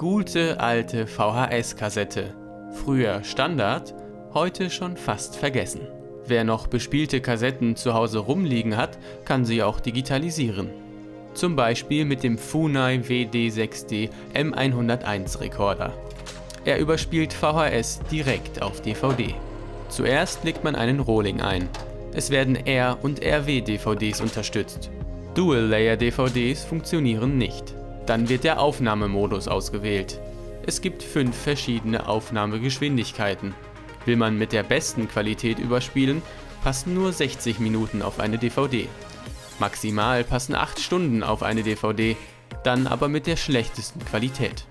gute alte VHS-Kassette. Früher Standard, heute schon fast vergessen. Wer noch bespielte Kassetten zu Hause rumliegen hat, kann sie auch digitalisieren. Zum Beispiel mit dem Funai WD6D M101 Rekorder. Er überspielt VHS direkt auf DVD. Zuerst legt man einen Rohling ein. Es werden R- und RW-DVDs unterstützt. Dual-Layer-DVDs funktionieren nicht. Dann wird der Aufnahmemodus ausgewählt. Es gibt 5 verschiedene Aufnahmegeschwindigkeiten. Will man mit der besten Qualität überspielen, passen nur 60 Minuten auf eine DVD. Maximal passen 8 Stunden auf eine DVD, dann aber mit der schlechtesten Qualität.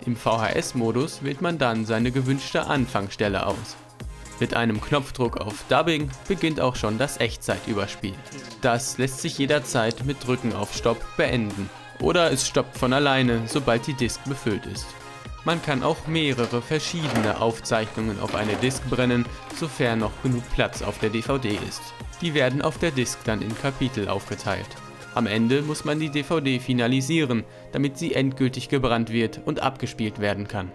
Im VHS-Modus wählt man dann seine gewünschte Anfangsstelle aus. Mit einem Knopfdruck auf Dubbing beginnt auch schon das Echtzeitüberspiel. Das lässt sich jederzeit mit Drücken auf Stopp beenden. Oder es stoppt von alleine, sobald die Disk befüllt ist. Man kann auch mehrere verschiedene Aufzeichnungen auf eine Disk brennen, sofern noch genug Platz auf der DVD ist. Die werden auf der Disk dann in Kapitel aufgeteilt. Am Ende muss man die DVD finalisieren, damit sie endgültig gebrannt wird und abgespielt werden kann.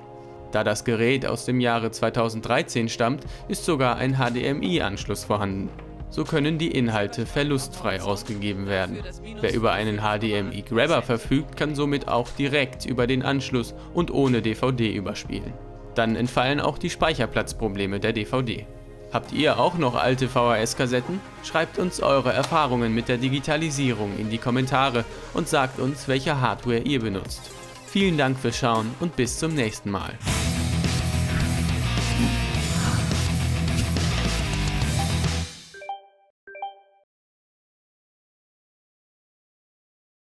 Da das Gerät aus dem Jahre 2013 stammt, ist sogar ein HDMI-Anschluss vorhanden. So können die Inhalte verlustfrei ausgegeben werden. Wer über einen HDMI-Grabber verfügt, kann somit auch direkt über den Anschluss und ohne DVD überspielen. Dann entfallen auch die Speicherplatzprobleme der DVD. Habt ihr auch noch alte VHS-Kassetten? Schreibt uns eure Erfahrungen mit der Digitalisierung in die Kommentare und sagt uns, welche Hardware ihr benutzt. Vielen Dank fürs Schauen und bis zum nächsten Mal.